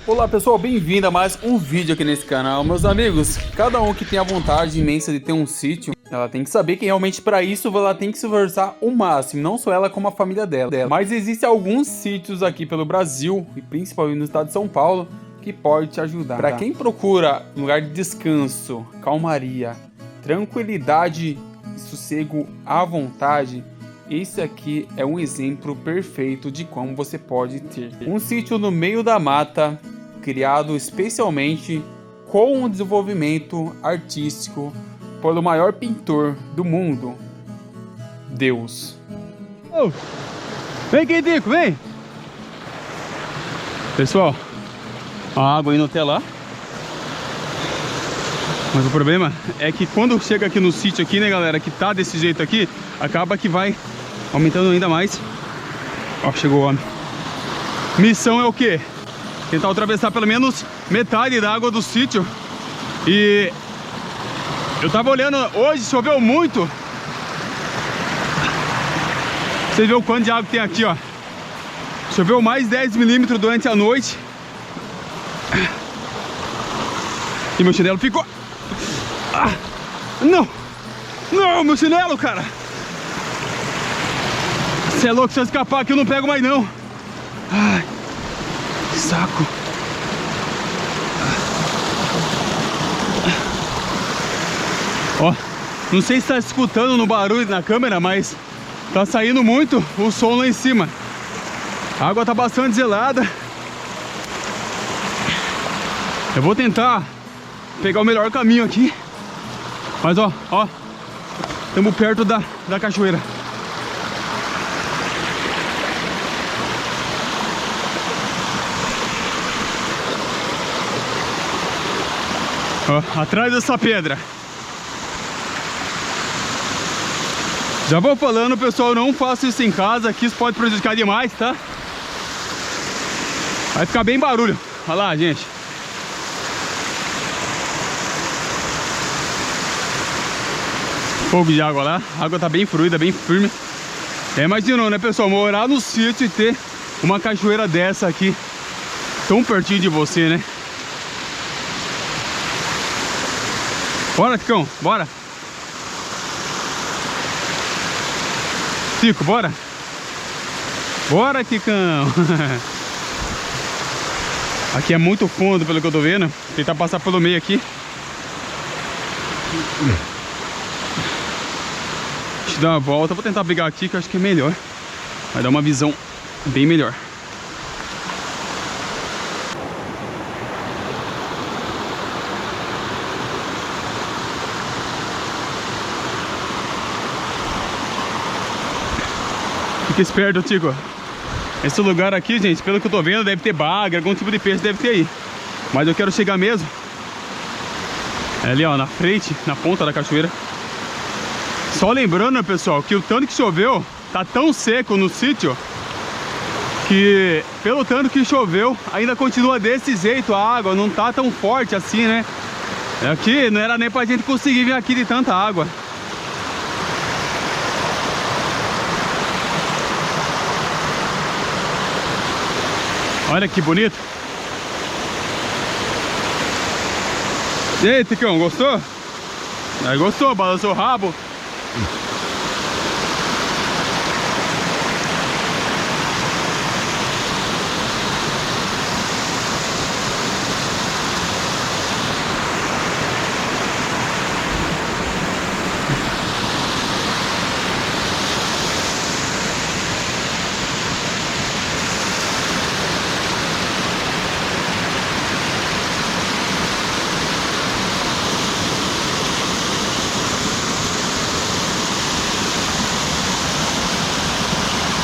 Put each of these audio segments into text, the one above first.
Olá pessoal, bem-vindo a mais um vídeo aqui nesse canal. Meus amigos, cada um que tem a vontade imensa de ter um sítio, ela tem que saber que realmente para isso ela tem que se esforçar o máximo, não só ela como a família dela. Mas existem alguns sítios aqui pelo Brasil, e principalmente no estado de São Paulo, que pode te ajudar. Para quem procura um lugar de descanso, calmaria, tranquilidade e sossego à vontade, esse aqui é um exemplo perfeito de como você pode ter um sítio no meio da mata, criado especialmente com um desenvolvimento artístico pelo maior pintor do mundo, Deus. Oh, vem aqui, Dico, vem! Pessoal, a água indo até lá. Mas o problema é que quando chega aqui no sítio aqui, né, galera, que tá desse jeito aqui, acaba que vai aumentando ainda mais. Ó, chegou o homem. Missão é o quê? Tentar atravessar pelo menos metade da água do sítio. E eu tava olhando, hoje choveu muito. Você vê o quanto de água tem aqui, ó. Choveu mais 10 milímetros durante a noite. E meu chinelo ficou... Ah, não! Não, meu chinelo, cara! Você é louco, se eu escapar aqui eu não pego mais não. Ai, que saco. Ó, não sei se tá escutando no barulho na câmera, mas tá saindo muito o som lá em cima. A água tá bastante gelada. Eu vou tentar pegar o melhor caminho aqui. Mas ó, estamos perto da cachoeira. Ó, atrás dessa pedra. Já vou falando, pessoal, não faça isso em casa, que isso pode prejudicar demais, tá? Vai ficar bem barulho. Olha lá, gente. Fogo de água lá. A água tá bem fluida, bem firme. Imaginou, né, pessoal? Morar no sítio e ter uma cachoeira dessa aqui tão pertinho de você, né? Bora, Ticão, bora. Tico, bora. Bora, Ticão. Aqui é muito fundo, pelo que eu tô vendo. Vou tentar passar pelo meio aqui. Deixa eu dar uma volta. Vou tentar pegar aqui, que eu acho que é melhor. Vai dar uma visão bem melhor. Fica esperto, Tico. Esse lugar aqui, gente, pelo que eu tô vendo, deve ter bagre, algum tipo de peixe deve ter aí. Mas eu quero chegar mesmo. É ali, ó, na frente, na ponta da cachoeira. Só lembrando, pessoal, que o tanto que choveu, tá tão seco no sítio, que pelo tanto que choveu, ainda continua desse jeito a água, não tá tão forte assim, né? Aqui não era nem pra gente conseguir vir aqui de tanta água. Olha que bonito. E aí, Ticão, gostou? Aí, gostou, balançou o rabo.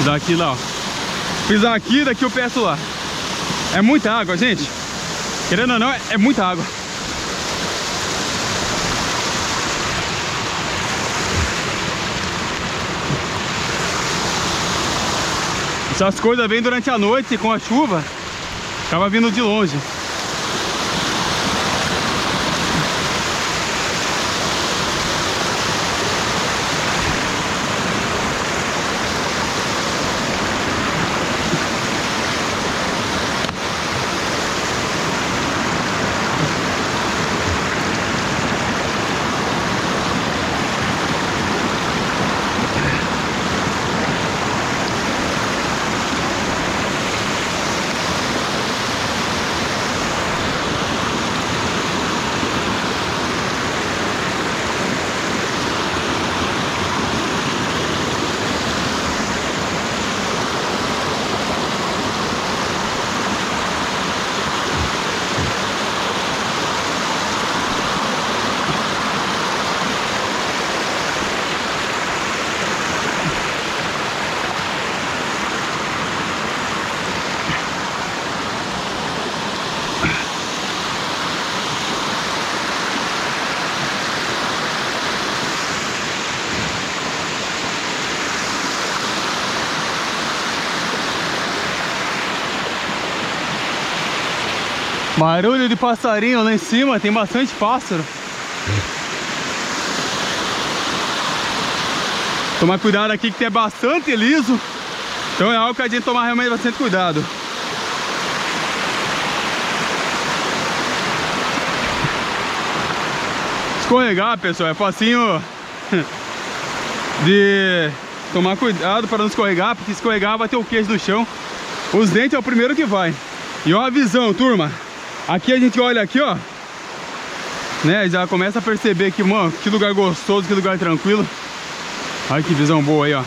Daqui lá, ó. Pisar aqui, daqui eu peço lá. É muita água, gente. Querendo ou não, é muita água. Essas coisas vêm durante a noite com a chuva. Acaba vindo de longe. Barulho de passarinho lá em cima, tem bastante pássaro. Tomar cuidado aqui que tem bastante liso. Então é algo que a gente tomar realmente bastante cuidado. Escorregar, pessoal, é facinho de tomar cuidado para não escorregar, porque escorregar vai ter o queixo do chão. Os dentes é o primeiro que vai. E ó a visão, turma. Aqui a gente olha aqui, ó, né, já começa a perceber que, mano, que lugar gostoso, que lugar tranquilo. Olha que visão boa aí, ó.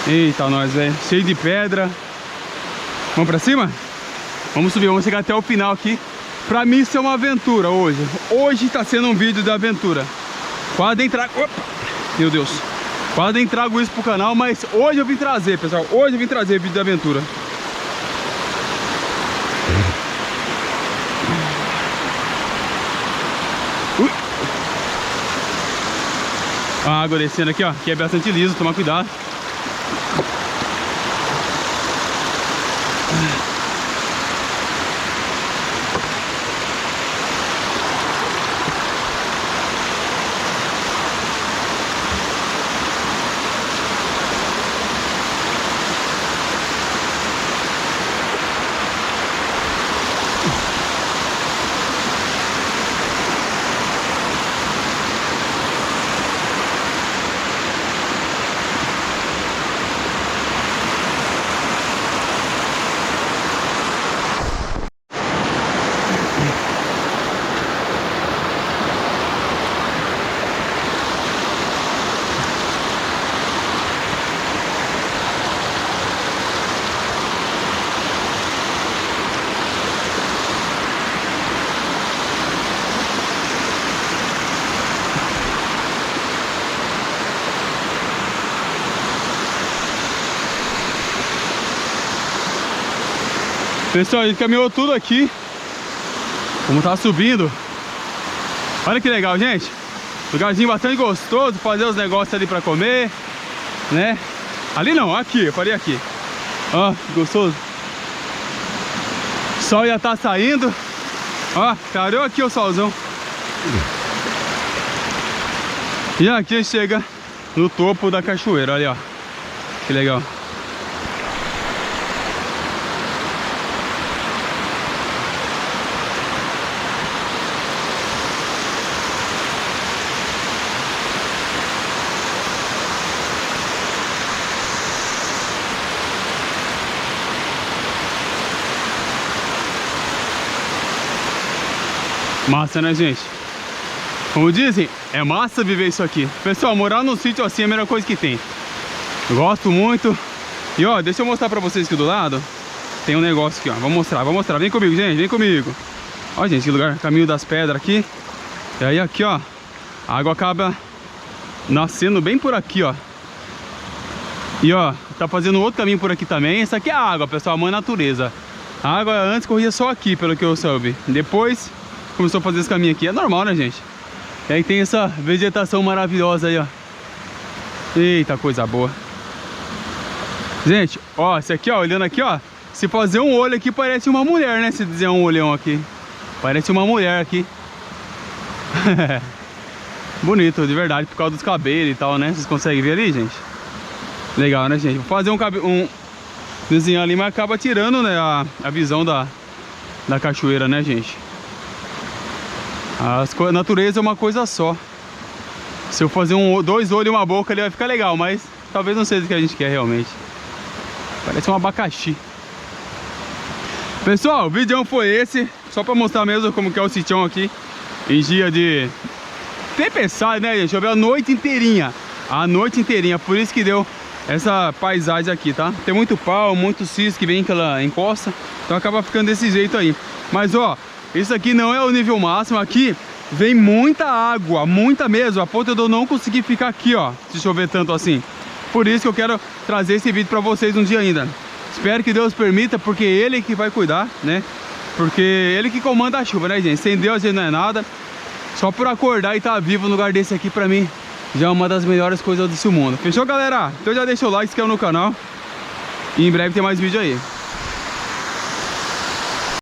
Eita, nós, velho. Cheio de pedra. Vamos pra cima? Vamos subir, vamos chegar até o final aqui. Pra mim isso é uma aventura hoje. Hoje tá sendo um vídeo de aventura. Quase nem trago... Opa! Meu Deus. Quase nem trago isso pro canal, mas hoje eu vim trazer, pessoal. Hoje eu vim trazer vídeo de aventura. A água descendo aqui, ó, que é bastante liso, tomar cuidado. Pessoal, a gente caminhou tudo aqui. Como tá subindo. Olha que legal, gente. Lugarzinho bastante gostoso. Fazer os negócios ali pra comer, né? Ali não, aqui, eu parei aqui. Ó, que gostoso. O sol já tá saindo. Ó, clareou aqui o solzão. E aqui a gente chega no topo da cachoeira, olha, ó. Que legal. Massa, né, gente? Como dizem, é massa viver isso aqui. Pessoal, morar num sítio assim é a melhor coisa que tem. Eu gosto muito. E ó, deixa eu mostrar pra vocês aqui do lado. Tem um negócio aqui, ó. Vou mostrar. Vem comigo, gente, vem comigo. Ó, gente, que lugar. Caminho das pedras aqui. E aí aqui, ó, a água acaba nascendo bem por aqui, ó. E ó, tá fazendo outro caminho por aqui também. Essa aqui é a água, pessoal, a mãe natureza. A água antes corria só aqui, pelo que eu soube. Depois começou a fazer esse caminho aqui. É normal, né, gente? E aí tem essa vegetação maravilhosa aí, ó. Eita, coisa boa. Gente, ó, esse aqui, ó, olhando aqui, ó. Se fazer um olho aqui, parece uma mulher, né? Se dizer um olhão aqui. Parece uma mulher aqui. Bonito, de verdade, por causa dos cabelos e tal, né? Vocês conseguem ver ali, gente? Legal, né, gente? Vou fazer um desenho ali, mas acaba tirando, né, a visão da cachoeira, né, gente? A natureza é uma coisa só. Se eu fazer dois olhos e uma boca ali vai ficar legal, mas talvez não seja o que a gente quer realmente. Parece um abacaxi. Pessoal, o vídeo foi esse. Só pra mostrar mesmo como que é o sitião aqui em dia de tempestade, né, gente? Choveu a noite inteirinha. A noite inteirinha, por isso que deu essa paisagem aqui, tá? Tem muito pau, muito cis que vem que ela encosta. Então acaba ficando desse jeito aí. Mas ó, isso aqui não é o nível máximo. Aqui vem muita água, muita mesmo, a ponto de eu não conseguir ficar aqui, ó, se chover tanto assim. Por isso que eu quero trazer esse vídeo pra vocês um dia ainda. Espero que Deus permita, porque Ele que vai cuidar, né? Porque Ele que comanda a chuva, né, gente? Sem Deus a gente não é nada. Só por acordar e estar vivo no lugar desse aqui, pra mim, já é uma das melhores coisas desse mundo. Fechou, galera? Então já deixa o like, se inscreve no canal. E em breve tem mais vídeo aí.